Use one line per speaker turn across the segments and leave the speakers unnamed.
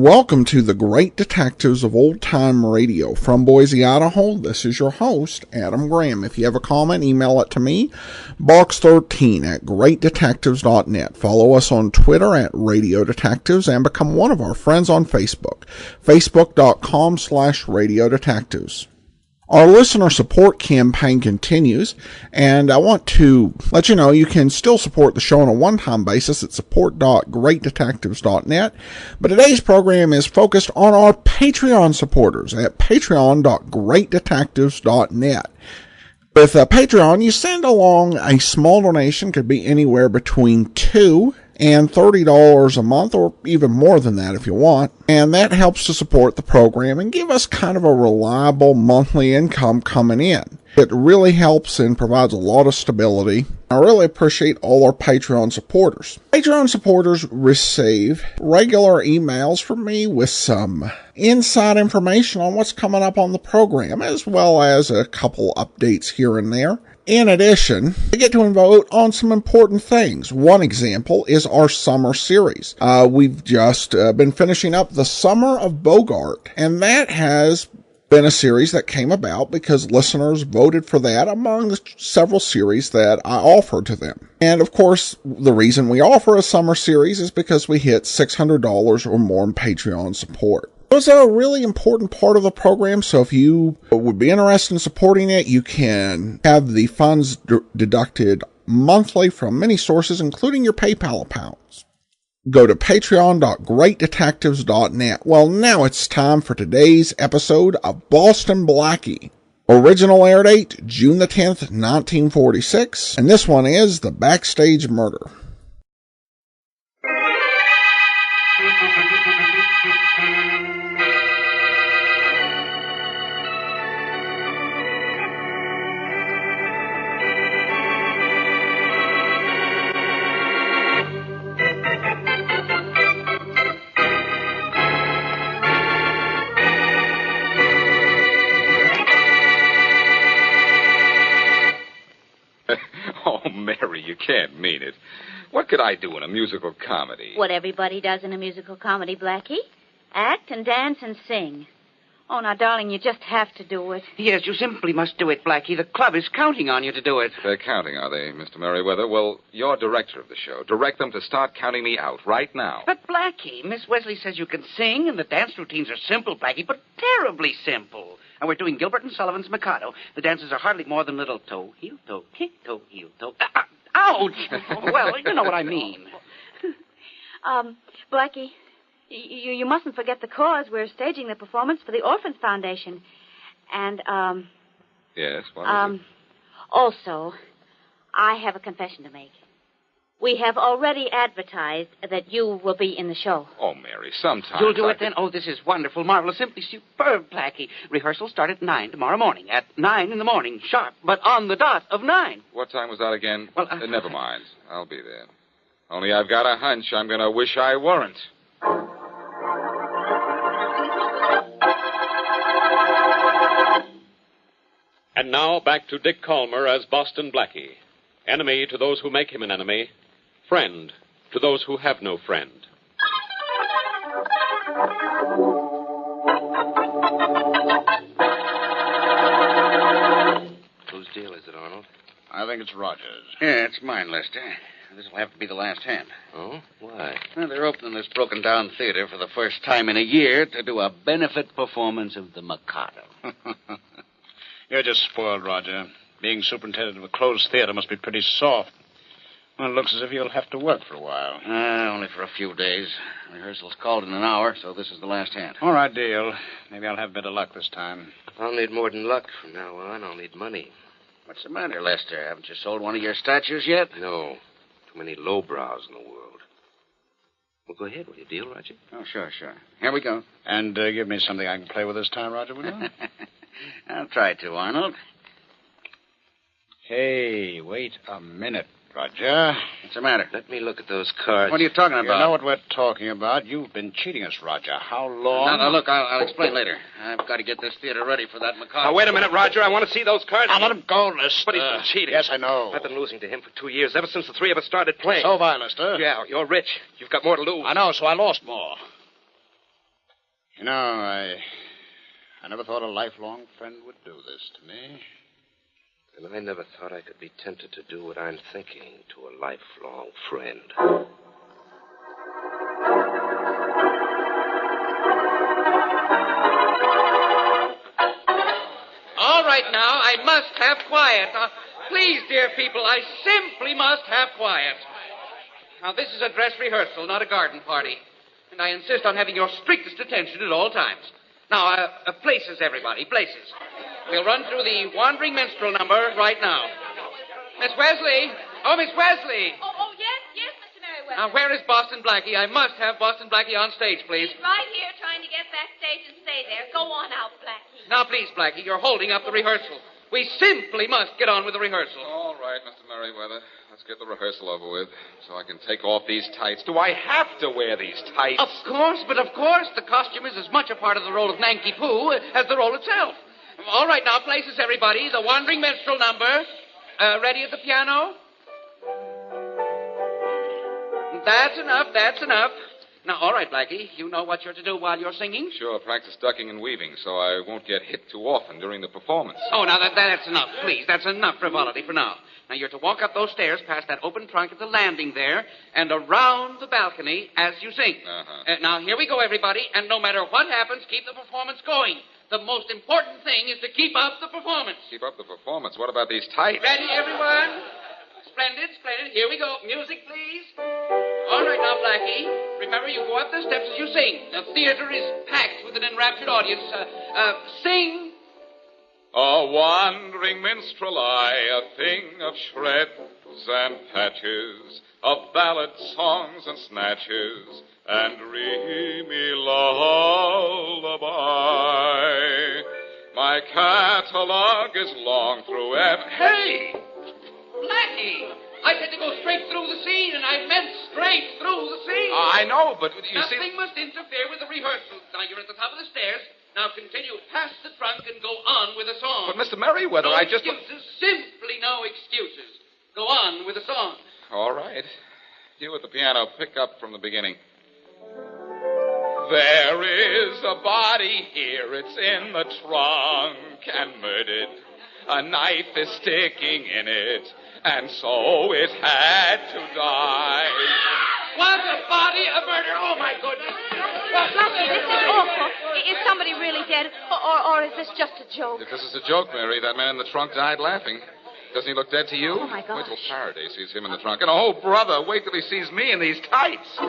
Welcome to the Great Detectives of Old Time Radio. From Boise, Idaho, this is your host, Adam Graham. If you have a comment, email it to me, box13@greatdetectives.net. Follow us on Twitter at Radio Detectives and become one of our friends on Facebook, facebook.com/Radio Detectives. Our listener support campaign continues, and I want to let you know you can still support the show on a one-time basis at support.greatdetectives.net, but today's program is focused on our Patreon supporters at patreon.greatdetectives.net. With Patreon, you send along a small donation, could be anywhere between $2 and $30 a month, or even more than that if you want. And that helps to support the program and give us kind of a reliable monthly income coming in. It really helps and provides a lot of stability. I really appreciate all our Patreon supporters. Patreon supporters receive regular emails from me with some inside information on what's coming up on the program, as well as a couple updates here and there. In addition, they get to vote on some important things. One example is our summer series. We've just been finishing up the Summer of Bogart, and that has been a series that came about because listeners voted for that among the several series that I offered to them. And of course, the reason we offer a summer series is because we hit $600 or more in Patreon support. It's a really important part of the program, so if you would be interested in supporting it, you can have the funds deducted monthly from many sources, including your PayPal accounts. Go to patreon.greatdetectives.net. Well, now it's time for today's episode of Boston Blackie. Original air date, June the 10th, 1946, and this one is The Backstage Murder.
Oh, Mary, you can't mean it. What could I do in a musical comedy?
What everybody does in a musical comedy, Blackie. Act and dance and sing. Oh, now, darling, you just have to do it.
Yes, you simply must do it, Blackie. The club is counting on you to do it.
They're counting, are they, Mr. Merriweather? Well, you're director of the show. Direct them to start counting me out right now.
But, Blackie, Miss Wesley says you can sing, and the dance routines are simple, Blackie, but terribly simple. And we're doing Gilbert and Sullivan's Makato. The dances are hardly more than little toe, heel, toe, kick, toe, heel, toe. Ouch! Well, you know what I mean.
Blackie, you mustn't forget the cause. We're staging the performance for the Orphans Foundation. And,
Yes, what is it?
Also, I have a confession to make. We have already advertised that you will be in the show.
Oh, Mary, sometimes
You'll do it then? Oh, this is wonderful, marvelous, simply superb, Blackie. Rehearsals start at 9 tomorrow morning. At 9 in the morning, sharp, but on the dot of 9.
What time was that again?
Well,
never mind. I'll be there. Only I've got a hunch I'm going to wish I weren't.
And now back to Dick Calmer as Boston Blackie. Enemy to those who make him an enemy. Friend to those who have no friend.
Whose deal is it, Arnold?
I think it's Rogers.
Yeah, it's mine, Lester. This will have to be the last hand.
Oh? Why?
Well, they're opening this broken-down theater for the first time in a year to do a benefit performance of the Makato.
You're just spoiled, Roger. Being superintendent of a closed theater must be pretty soft. Well, it looks as if you'll have to work for a while.
Only for a few days. Rehearsal's called in an hour, so this is the last hand.
All right, deal. Maybe I'll have better luck this time.
I'll need more than luck from now on. I'll need money.
What's the matter, Lester? Haven't you sold one of your statues yet?
No. Too many lowbrows in the world. Well, go ahead. Will you deal, Roger?
Oh, sure. Here we go.
And give me something I can play with this time, Roger, will you?
I'll try to, Arnold.
Hey, wait a minute, Roger.
What's the matter?
Let me look at those cards.
What are you talking about?
You know what we're talking about. You've been cheating us, Roger. How long?
Now, look, I'll explain later. I've got to get this theater ready for that Makato.
Now, wait a minute, Roger. I want to see those cards.
Now, let him go, Lester.
But he's been cheating.
Yes, I know.
I've been losing to him for 2 years, ever since the three of us started playing.
So have I, Lester.
Yeah, you're rich. You've got more to lose.
I know, so I lost more. You know, I never thought a lifelong friend would do this to me.
And I never thought I could be tempted to do what I'm thinking to a lifelong friend.
All right, now, I must have quiet. Please, dear people, I simply must have quiet. Now, this is a dress rehearsal, not a garden party. And I insist on having your strictest attention at all times. Now, places, everybody, places. We'll run through the Wandering Minstrel number right now. Miss Wesley! Oh, Miss Wesley!
Oh, yes, Mr. Merriweather.
Now, where is Boston Blackie? I must have Boston Blackie on stage, please.
He's right here trying to get backstage and stay there. Go on out, Blackie.
Now, please, Blackie, you're holding up the rehearsal. We simply must get on with the rehearsal.
All right, Mr. Merriweather. Let's get the rehearsal over with so I can take off these tights. Do I have to wear these tights?
Of course. The costume is as much a part of the role of Nanky Poo as the role itself. All right, now, places, everybody. The Wandering Minstrel number. Ready at the piano? That's enough. Now, all right, Blackie, you know what you're to do while you're singing?
Sure, practice ducking and weaving so I won't get hit too often during the performance.
Oh, now, that's enough, please. That's enough frivolity for now. Now, you're to walk up those stairs past that open trunk at the landing there and around the balcony as you sing.
Uh-huh.
Now, here we go, everybody, and no matter what happens, keep the performance going. The most important thing is to keep up the performance.
Keep up the performance. What about these tights?
Ready, everyone? Splendid. Here we go. Music, please. All right, now, Blackie. Remember, you go up the steps as you sing. The theater is packed with an enraptured audience. Sing.
A wandering minstrel I, a thing of shreds and patches, of ballad songs and snatches, and dreamy lullaby. My catalog is long through
Hey! Blackie! I said to go straight through the scene, and I meant straight through the scene.
I know, but you see...
Nothing must interfere with the rehearsal. Now, you're at the top of the stairs. Now, continue past the trunk and go on with the song.
But, Mr. Merriweather,
no
I just...
excuses. Simply no excuses. Go on with the song.
All right. You at the piano, pick up from the beginning. There is a body here, it's in the trunk and murdered. A knife is sticking in it, and so it had to die.
Was a body a murder? Oh, my goodness.
Blackie, this is awful. Is somebody really dead, or is this just a joke?
If this is a joke, Mary, that man in the trunk died laughing. Doesn't he look dead to you?
Oh, my gosh.
Wait till Faraday sees him in the trunk. And oh, brother, wait till he sees me in these tights.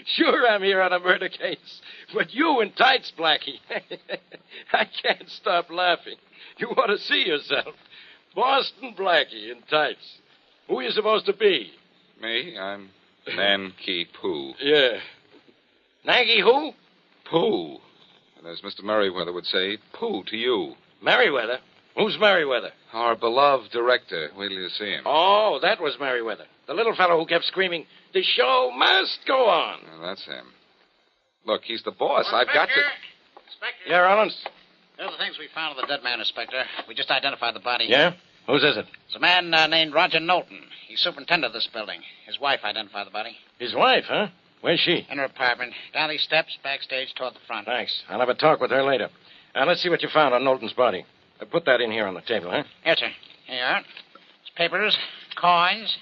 Sure, I'm here on a murder case. But you in tights, Blackie. I can't stop laughing. You ought to see yourself. Boston Blackie in tights. Who are you supposed to be?
Me? I'm Nanky Poo.
Yeah. Nanky who?
Pooh. And as Mr. Merriweather would say, pooh to you.
Merriweather? Who's Merriweather?
Our beloved director. Wait till you see him.
Oh, that was Merriweather. The little fellow who kept screaming, "The show must go on."
Well, that's him. Look, he's the boss. I've got to...
Inspector.
Yeah, Rollins?
There are the things we found on the dead man, Inspector. We just identified the body.
Yeah? Whose is it?
It's a man named Roger Knowlton. He's superintendent of this building. His wife identified the body.
His wife, huh? Where's she?
In her apartment. Down these steps, backstage, toward the front.
Thanks. I'll have a talk with her later. Let's see what you found on Knowlton's body. Put that in here on the table, huh?
Yes, sir. Here you are. It's papers, coins,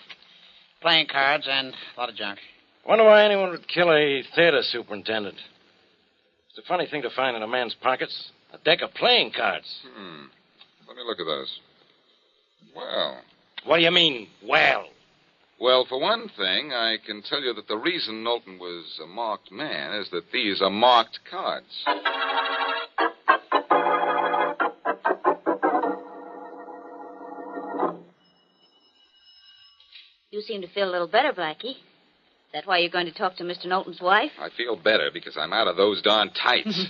playing cards, and a lot of junk.
Wonder why anyone would kill a theater superintendent. It's a funny thing to find in a man's pockets. A deck of playing cards.
Let me look at those. Well...
What do you mean, well?
Well, for one thing, I can tell you that the reason Knowlton was a marked man is that these are marked cards.
You seem to feel a little better, Blackie. Is that why you're going to talk to Mr. Knowlton's wife?
I feel better because I'm out of those darn tights.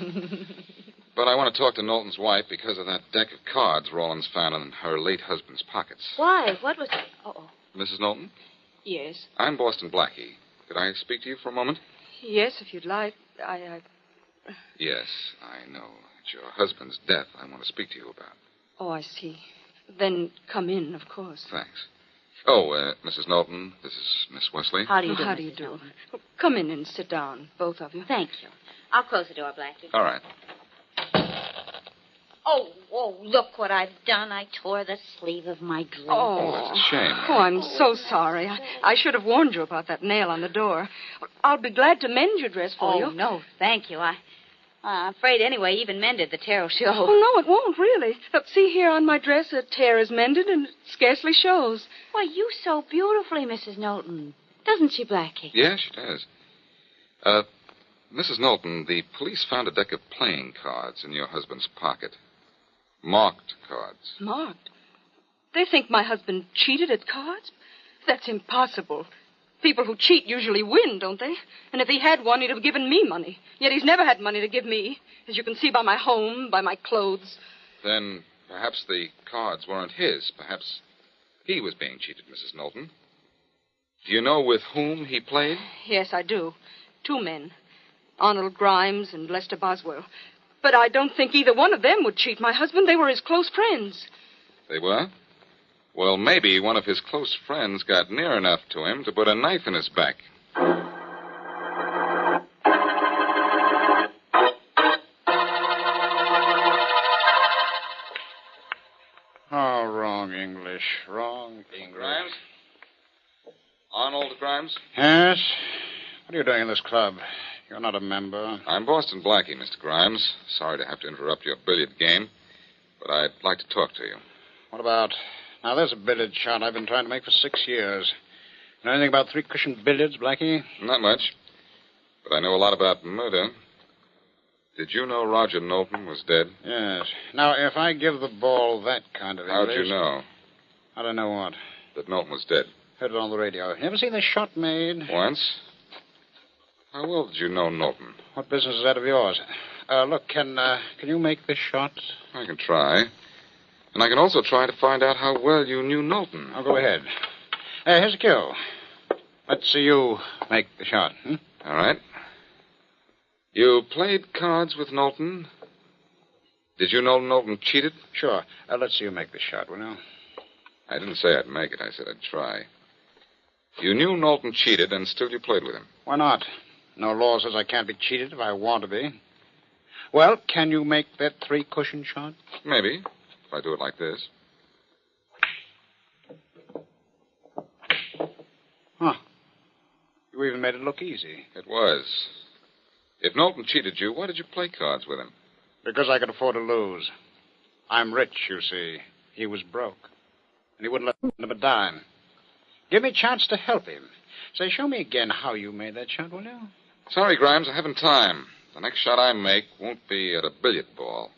But I want to talk to Knowlton's wife because of that deck of cards Rollins found in her late husband's pockets.
Why? What was it? Uh-oh.
Mrs. Knowlton?
Yes.
I'm Boston Blackie. Could I speak to you for a moment?
Yes, if you'd like.
Yes, I know. It's your husband's death I want to speak to you about.
Oh, I see. Then come in, of course.
Thanks.
Oh, Mrs. Knowlton, this is Miss Wesley.
How do you do?
How do you do? Come in and sit down, both of you.
Thank you. I'll close the door, Blackie.
All right.
Oh, look what I've done. I tore the sleeve of my dress.
Oh,
That's a shame.
Oh, I'm so sorry. I should have warned you about that nail on the door. I'll be glad to mend your dress for you.
Oh, no, thank you. I'm afraid anyway, even mended, the tear will show.
Oh, no, it won't, really. See here on my dress, a tear is mended and it scarcely shows.
Why, you sew beautifully, Mrs. Knowlton. Doesn't she, Blackie?
Yeah, she does. Mrs. Knowlton, the police found a deck of playing cards in your husband's pocket. Marked cards.
Marked? They think my husband cheated at cards? That's impossible. People who cheat usually win, don't they? And if he had won, he'd have given me money. Yet he's never had money to give me, as you can see by my home, by my clothes.
Then perhaps the cards weren't his. Perhaps he was being cheated, Mrs. Knowlton. Do you know with whom he played?
Yes, I do. 2 men. Arnold Grimes and Lester Boswell. But I don't think either one of them would cheat my husband. They were his close friends.
They were? Well, maybe one of his close friends got near enough to him to put a knife in his back.
Oh, wrong English. Wrong English.
Grimes? Arnold Grimes?
Yes? What are you doing in this club? You're not a member.
I'm Boston Blackie, Mr. Grimes. Sorry to have to interrupt your billiard game, but I'd like to talk to you.
What about... Now, there's a billiard shot I've been trying to make for 6 years. Know anything about 3-cushion billiards, Blackie?
Not much, but I know a lot about murder. Did you know Roger Knowlton was dead?
Yes. Now, if I give the ball that kind of English...
How'd you know?
How'd I know what?
That Knowlton was dead.
Heard it on the radio. You ever seen the shot made?
Once. How well did you know Knowlton?
What business is that of yours? Look, can you make this shot?
I can try. And I can also try to find out how well you knew Knowlton.
I'll go ahead. Here's a cue. Let's see you make the shot.
All right. You played cards with Knowlton? Did you know Knowlton cheated?
Sure. Let's see you make the shot, will you?
I didn't say I'd make it. I said I'd try. You knew Knowlton cheated, and still you played with him.
Why not? No law says I can't be cheated if I want to be. Well, can you make that 3-cushion shot?
Maybe, if I do it like this.
Huh. You even made it look easy.
It was. If Knowlton cheated you, why did you play cards with him?
Because I could afford to lose. I'm rich, you see. He was broke. And he wouldn't let him a dime. Give me a chance to help him. Say, show me again how you made that shot, will you?
Sorry, Grimes, I haven't time. The next shot I make won't be at a billiard ball.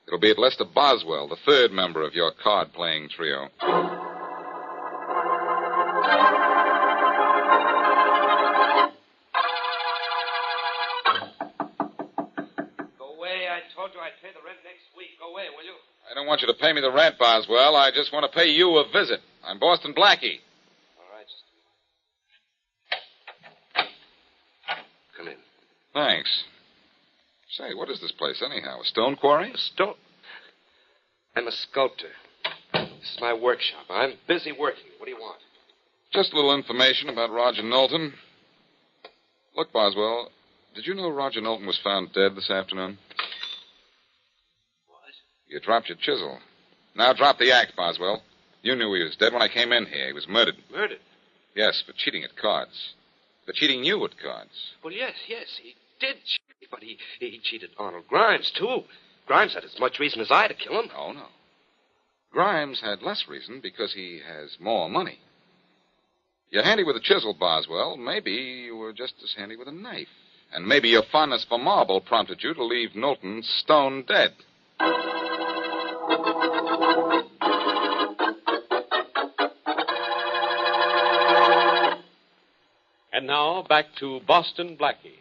It'll be at Lester Boswell, the 3rd member of your card-playing trio.
Go away. I told you I'd pay the rent next week. Go away, will you?
I don't want you to pay me the rent, Boswell. I just want to pay you a visit. I'm Boston Blackie.
All right, just come in.
Thanks. Say, what is this place, anyhow? A stone quarry?
I'm a sculptor. This is my workshop. I'm busy working. What do you want?
Just a little information about Roger Knowlton. Look, Boswell, did you know Roger Knowlton was found dead this afternoon?
What?
You dropped your chisel. Now drop the act, Boswell. You knew he was dead when I came in here. He was murdered.
Murdered?
Yes, for cheating at cards. For cheating you at cards.
Well, yes, he did cheat. But he cheated Arnold Grimes, too. Grimes had as much reason as I to kill him.
Oh, no. Grimes had less reason because he has more money. You're handy with a chisel, Boswell. Maybe you were just as handy with a knife. And maybe your fondness for marble prompted you to leave Knowlton stone dead.
And now, back to Boston Blackie.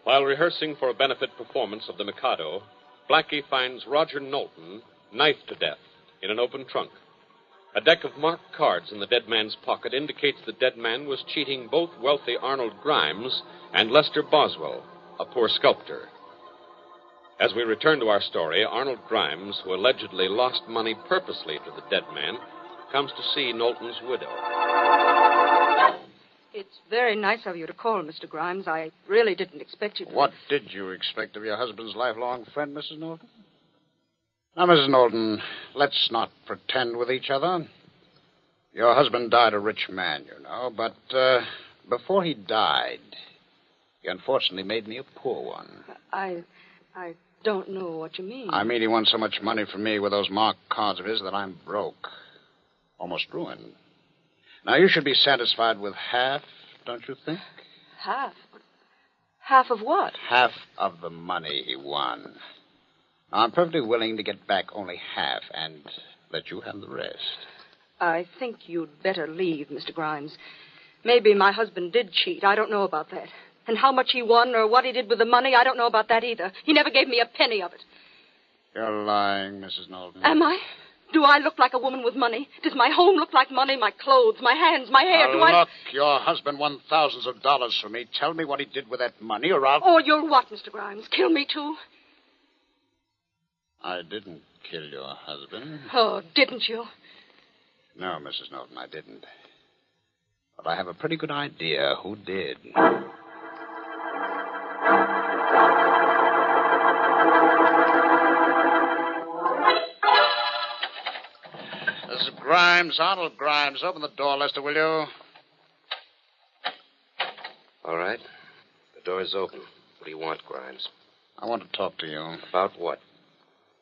While rehearsing for a benefit performance of the Makato, Blackie finds Roger Knowlton knifed to death in an open trunk. A deck of marked cards in the dead man's pocket indicates the dead man was cheating both wealthy Arnold Grimes and Lester Boswell, a poor sculptor. As we return to our story, Arnold Grimes, who allegedly lost money purposely to the dead man, comes to see Knowlton's widow.
It's very nice of you to call, Mr. Grimes. I really didn't expect you to.
What did you expect of your husband's lifelong friend, Mrs. Knowlton? Now, Mrs. Knowlton, let's not pretend with each other. Your husband died a rich man, you know, but before he died, he unfortunately made me a poor one.
I don't know what you mean.
I mean he won so much money from me with those marked cards of his that I'm broke. Almost ruined. Now, you should be satisfied with half, don't you think?
Half? Half of what?
Half of the money he won. Now, I'm perfectly willing to get back only half and let you have the rest.
I think you'd better leave, Mr. Grimes. Maybe my husband did cheat. I don't know about that. And how much he won or what he did with the money, I don't know about that either. He never gave me a penny of it.
You're lying, Mrs. Knowlton.
Am I? Do I look like a woman with money? Does my home look like money? My clothes, my hands, my hair?
Look, your husband won thousands of dollars from me. Tell me what he did with that money, or I'll...
Or you'll what, Mr. Grimes? Kill me, too?
I didn't kill your husband.
Oh, didn't you?
No, Mrs. Knowlton, I didn't. But I have a pretty good idea who did. This is Grimes, Arnold Grimes. Open the door, Lester, will you?
All right. The door's open. What do you want, Grimes?
I want to talk to you.
About what?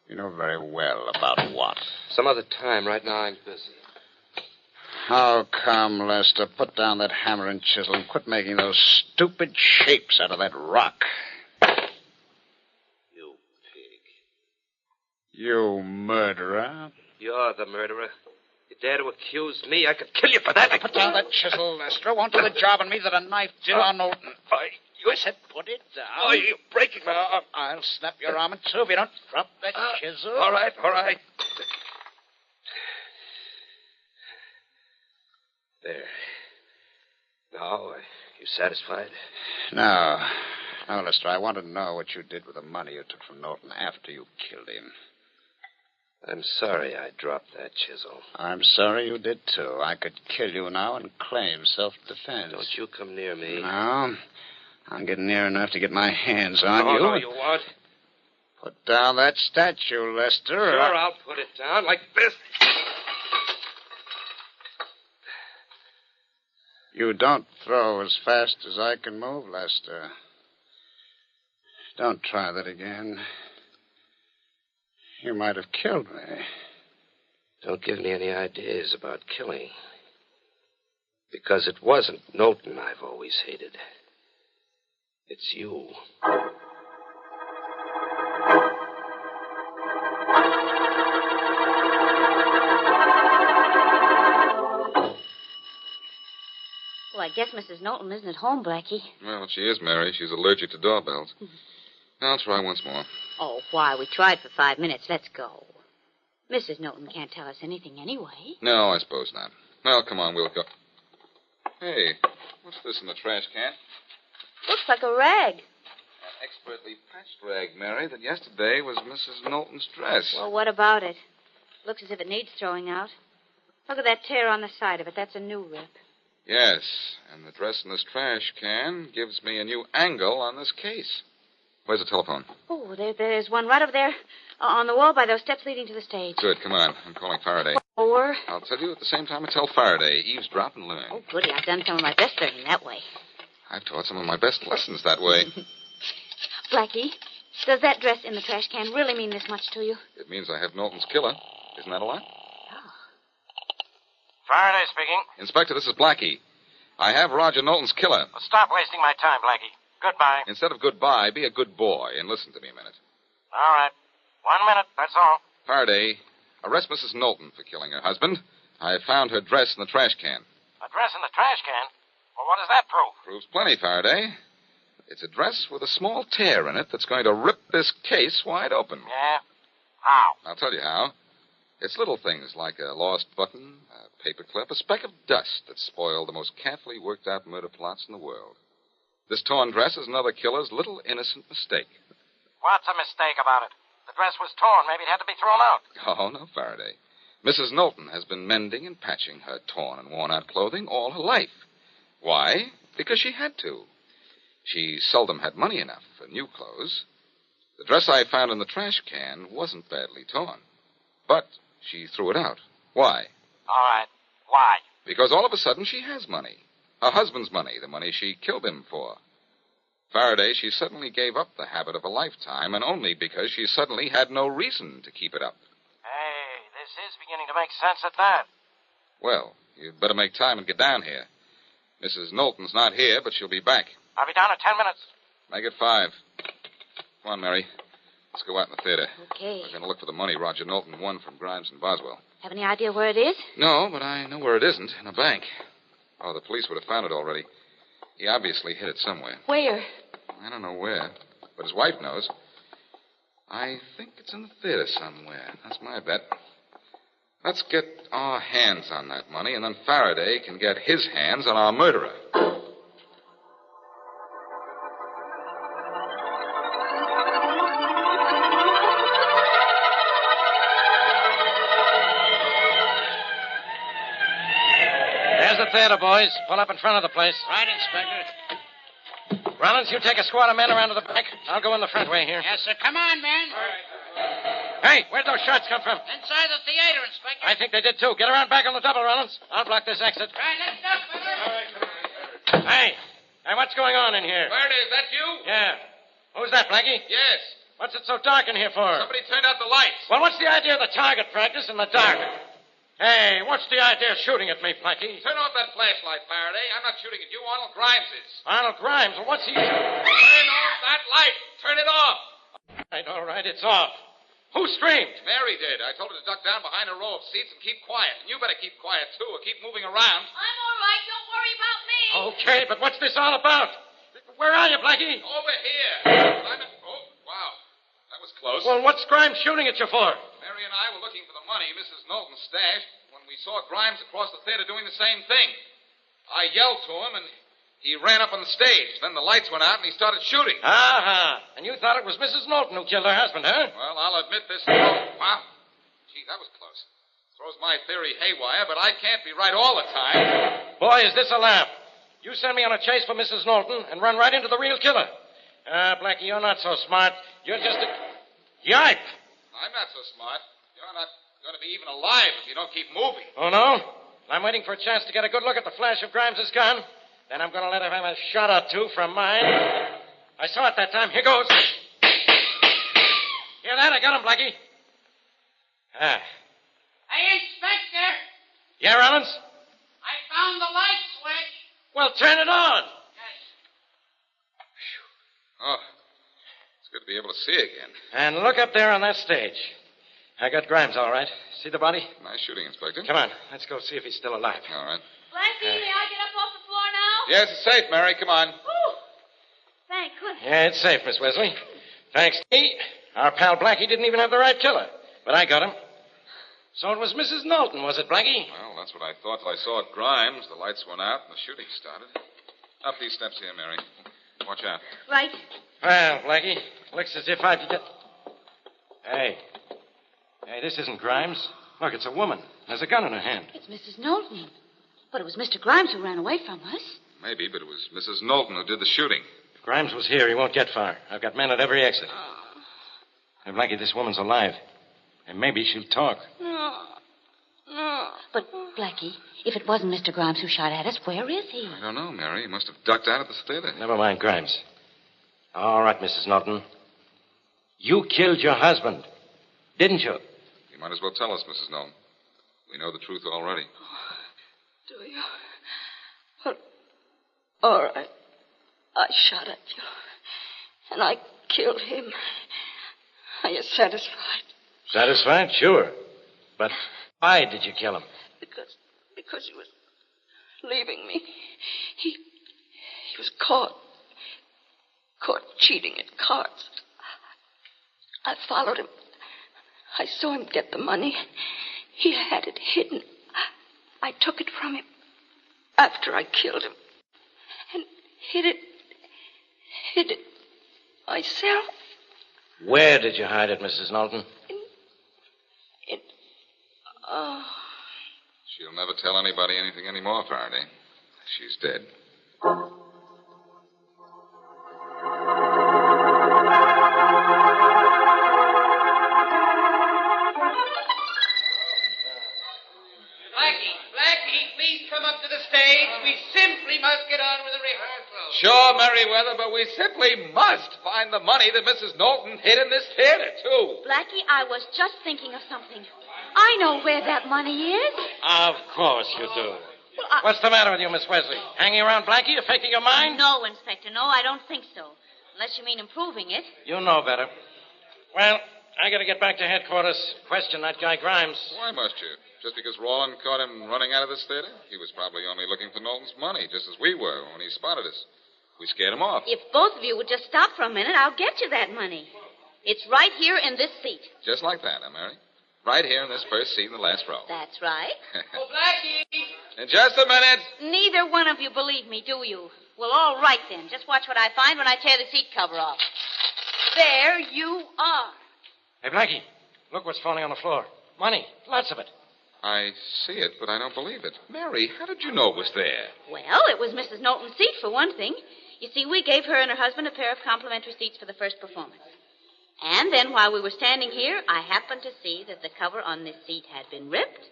You know very well about what.
Some other time. Right now, I'm busy.
How come, Lester? Put down that hammer and chisel and quit making those stupid shapes out of that rock.
You pig.
You murderer.
You're the murderer. You dare to accuse me? I could kill you for that.
Put down that chisel, Lester. Won't do the job on me that a knife did on Knowlton. I said put it down.
Oh, you're breaking my arm.
I'll snap your arm in two if you don't drop that chisel.
All right, all right. There. Now, are you satisfied?
No. No, Lester, I want to know what you did with the money you took from Knowlton after you killed him.
I'm sorry I dropped that chisel.
I'm sorry you did, too. I could kill you now and claim self-defense.
Don't you come near me.
No. I'm getting near enough to get my hands on you.
No, you won't.
Put down that statue, Lester.
Sure, I'll put it down like this.
You don't throw as fast as I can move, Lester. Don't try that again. You might have killed me.
Don't give me any ideas about killing. Because it wasn't Knowlton I've always hated. It's you.
Well, I guess Mrs. Knowlton isn't at home, Blackie.
Well, she is, Mary. She's allergic to doorbells. I'll try once more.
Oh, why? We tried for 5 minutes. Let's go. Mrs. Knowlton can't tell us anything anyway.
No, I suppose not. Well, come on, we'll go. Hey, what's this in the trash can?
Looks like a rag.
An expertly patched rag, Mary, that yesterday was Mrs. Knowlton's dress.
Well, what about it? Looks as if it needs throwing out. Look at that tear on the side of it. That's a new rip.
Yes, and the dress in this trash can gives me a new angle on this case. Where's the telephone?
Oh, there's one right over there on the wall by those steps leading to the stage.
Good, come on. I'm calling Faraday.
Or?
I'll tell you at the same time I tell Faraday. Eavesdrop and learn.
Oh, goody. I've done some of my best learning that way.
I've taught some of my best lessons that way.
Blackie, does that dress in the trash can really mean this much to you?
It means I have Knowlton's killer. Isn't that a lot?
Faraday speaking.
Inspector, this is Blackie. I have Roger Knowlton's killer.
Well, stop wasting my time, Blackie. Goodbye.
Instead of goodbye, be a good boy and listen to me a minute.
All right. 1 minute, that's all.
Faraday, arrest Mrs. Knowlton for killing her husband. I found her dress in the trash can.
A dress in the trash can? Well, what does that prove?
Proves plenty, Faraday. It's a dress with a small tear in it that's going to rip this case wide open.
Yeah? How?
I'll tell you how. It's little things like a lost button, a paperclip, a speck of dust that spoil the most carefully worked-out murder plots in the world. This torn dress is another killer's little innocent mistake.
What's a mistake about it? The dress was torn. Maybe it had to be thrown out.
Oh, no, Faraday. Mrs. Knowlton has been mending and patching her torn and worn-out clothing all her life. Why? Because she had to. She seldom had money enough for new clothes. The dress I found in the trash can wasn't badly torn. But she threw it out. Why?
All right. Why?
Because all of a sudden she has money. Her husband's money, the money she killed him for. Faraday, she suddenly gave up the habit of a lifetime, and only because she suddenly had no reason to keep it up.
Hey, this is beginning to make sense at that.
Well, you'd better make time and get down here. Mrs. Knowlton's not here, but she'll be back.
I'll be down in 10 minutes.
Make it 5. Come on, Mary. Let's go out in the theater.
Okay.
We're going to look for the money Roger Knowlton won from Grimes and Boswell.
Have any idea where it is?
No, but I know where it isn't. In a bank. Oh, the police would have found it already. He obviously hid it somewhere.
Where?
I don't know where, but his wife knows. I think it's in the theater somewhere. That's my bet. Let's get our hands on that money, and then Faraday can get his hands on our murderer.
There's the theater, boys. Pull up in front of the place.
Right, Inspector.
Rollins, you take a squad of men around to the back. I'll go in the front way here.
Yes, sir. Come on, men. All right.
Hey, where'd those shots come from?
Inside the theater, Inspector.
I think they did, too. Get around back on the double, Rollins. I'll block this exit.
Right, let's go, fella.
Hey, what's going on in here?
Faraday, is that you?
Yeah. Who's that, Blackie?
Yes.
What's it so dark in here for?
Somebody turned out the lights.
Well, what's the idea of the target practice in the dark? Hey, what's the idea of shooting at me, Blackie?
Turn off that flashlight, Faraday. I'm not shooting at you. Arnold Grimes is.
Arnold Grimes? Well, what's he...
Turn off that light. Turn it off.
All right, it's off. Who screamed?
Mary did. I told her to duck down behind a row of seats and keep quiet. And you better keep quiet, too, or keep moving around.
I'm all right. Don't worry about me.
Okay, but what's this all about? Where are you, Blackie?
Over here. Oh, wow. That was close.
Well, what's Grimes shooting at you for?
Mary and I were looking for the money Mrs. Knowlton stashed when we saw Grimes across the theater doing the same thing. I yelled to him, and he ran up on the stage. Then the lights went out, and he started shooting.
And you thought it was Mrs. Knowlton who killed her husband, huh?
Well, I'll admit this. Wow. Gee, that was close. Throws my theory haywire, but I can't be right all the time.
Boy, is this a laugh. You send me on a chase for Mrs. Knowlton and run right into the real killer. Blackie, you're not so smart. You're just a... Yipe!
I'm not so smart. You're not going to be even alive if you don't keep moving.
Oh, no? I'm waiting for a chance to get a good look at the flash of Grimes' gun. Then I'm going to let him have a shot or two from mine. I saw it that time. Here goes. Hear that? I got him, Blackie.
Hey, Inspector.
Yeah, Rollins?
I found the light switch.
Well, turn it on.
Yes.
Oh, it's good to be able to see again.
And look up there on that stage. I got Grimes, all right. See the body?
Nice shooting, Inspector.
Come on. Let's go see if he's still alive.
All right.
Blackie, may I get up off the floor now?
Yes, it's safe, Mary. Come on.
Ooh. Thank goodness.
Yeah, it's safe, Miss Wesley. Thanks to me. Our pal Blackie didn't even have the right killer. But I got him. So it was Mrs. Knowlton, was it, Blackie?
Well, that's what I thought till I saw it Grimes. The lights went out and the shooting started. Up these steps here, Mary. Watch out.
Right.
Well, Blackie, looks as if I could get... Hey, this isn't Grimes. Look, it's a woman. There's a gun in her hand.
It's Mrs. Knowlton. But it was Mr. Grimes who ran away from us.
Maybe, but it was Mrs. Knowlton who did the shooting.
If Grimes was here, he won't get far. I've got men at every exit. Hey, Blackie, this woman's alive. And maybe she'll talk.
No. But, Blackie, if it wasn't Mr. Grimes who shot at us, where is he?
I don't know, Mary. He must have ducked out of the theater.
Never mind Grimes. All right, Mrs. Knowlton. You killed your husband, didn't you?
You might as well tell us, Mrs. Knowlton. We know the truth already.
Do you? Well, all right. I shot at you. And I killed him. Are you satisfied?
Satisfied? Sure. But why did you kill him?
Because he was leaving me. He was caught cheating at cards. I followed him. I saw him get the money. He had it hidden. I took it from him after I killed him and hid it myself.
Where did you hide it, Mrs. Knowlton?
She'll never tell anybody anything anymore, Faraday. She's dead.
Blackie, please come up to the stage. We simply must get on with the rehearsal.
Sure, Merriweather, but we simply must find the money that Mrs. Knowlton hid in this theater, too.
Blackie, I was just thinking of something. I know where that money is.
Of course you do. What's the matter with you, Miss Wesley? Hanging around Blackie, affecting your mind?
No, Inspector, no, I don't think so. Unless you mean improving it.
You know better. Well, I gotta get back to headquarters. Question that guy Grimes.
Why must you? Just because Rawlin caught him running out of this theater? He was probably only looking for Knowlton's money, just as we were when he spotted us. We scared him off.
If both of you would just stop for a minute, I'll get you that money. It's right here in this seat.
Just like that, huh, Mary? Right here in this first seat in the last row.
That's right.
Oh, Blackie!
In just a minute.
Neither one of you believe me, do you? Well, all right then. Just watch what I find when I tear the seat cover off. There you are.
Hey, Blackie, look what's falling on the floor. Money. Lots of it.
I see it, but I don't believe it. Mary, how did you know it was there?
Well, it was Mrs. Knowlton's seat, for one thing. You see, we gave her and her husband a pair of complimentary seats for the first performance. And then while we were standing here, I happened to see that the cover on this seat had been ripped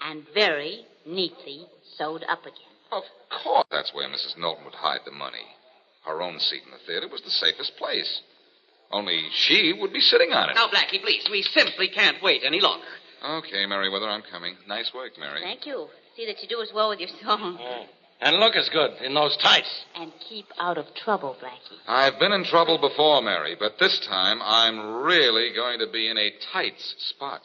and very neatly sewed up again.
Of course. That's where Mrs. Knowlton would hide the money. Her own seat in the theater was the safest place. Only she would be sitting on it.
Now, Blackie, please, we simply can't wait any longer.
Okay, Merriweather, I'm coming. Nice work, Mary.
Thank you. See that you do as well with your song.
And look as good in those tights.
And keep out of trouble, Blackie.
I've been in trouble before, Mary, but this time I'm really going to be in a tights spot.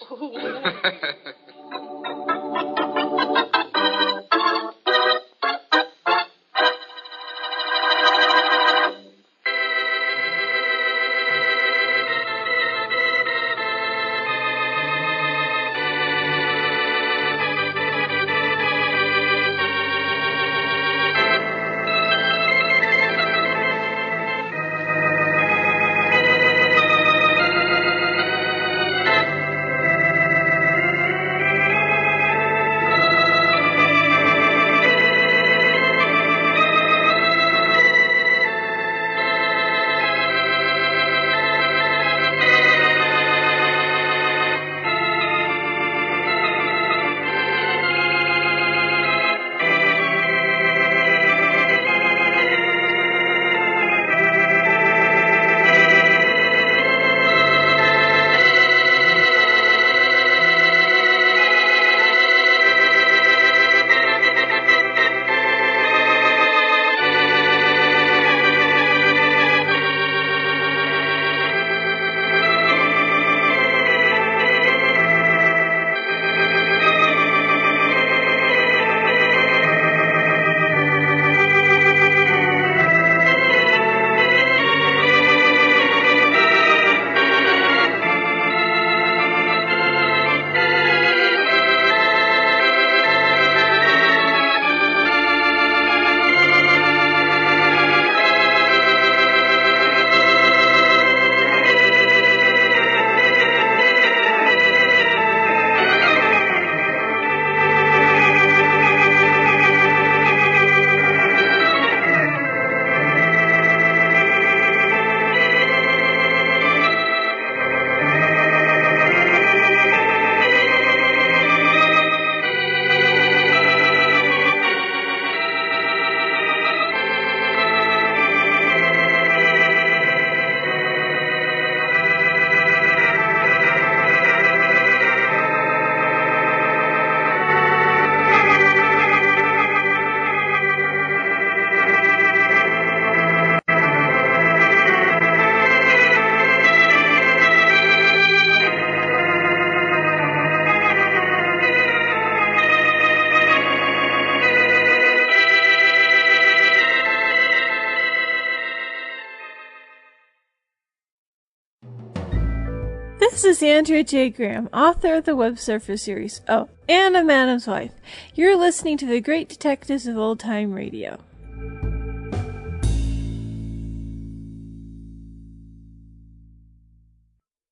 This is Andrea J. Graham, author of the Web Surfer series, oh, and of Madam's Wife. You're listening to the Great Detectives of Old Time Radio.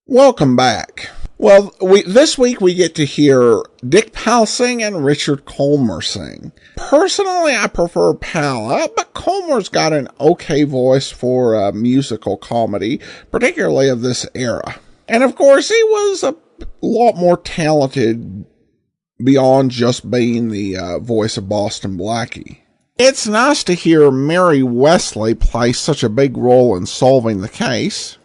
Welcome back. Well, this week we get to hear Dick Powell sing and Richard Colmer sing. Personally, I prefer Powell, but Colmer's got an okay voice for musical comedy, particularly of this era. And of course, he was a lot more talented beyond just being the voice of Boston Blackie. It's nice to hear Mary Wesley play such a big role in solving the case.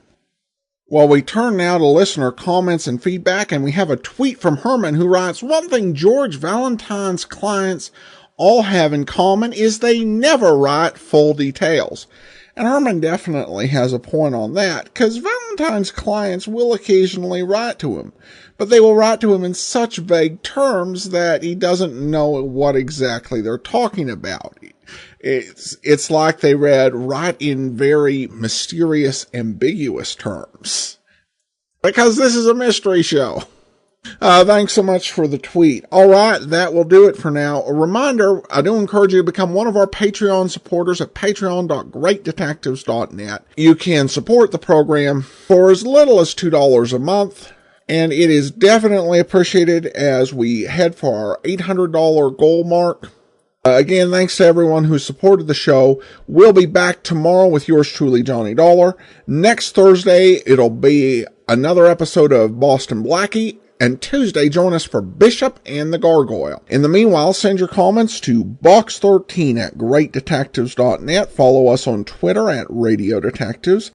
Well, we turn now to listener comments and feedback, and we have a tweet from Herman who writes, "One thing George Valentine's clients all have in common is they never write full details." And Herman definitely has a point on that, because Valentine's clients will occasionally write to him, but they will write to him in such vague terms that he doesn't know what exactly they're talking about. It's like they write in very mysterious, ambiguous terms. Because this is a mystery show. Thanks so much for the tweet. Alright, that will do it for now. A reminder, I do encourage you to become one of our Patreon supporters at patreon.greatdetectives.net. You can support the program for as little as $2 a month, and it is definitely appreciated as we head for our $800 goal mark. Again, thanks to everyone who supported the show. We'll be back tomorrow with yours truly, Johnny Dollar. Next Thursday, it'll be another episode of Boston Blackie. And Tuesday, join us for Bishop and the Gargoyle. In the meanwhile, send your comments to box13 at greatdetectives.net. Follow us on Twitter at Radio Detectives.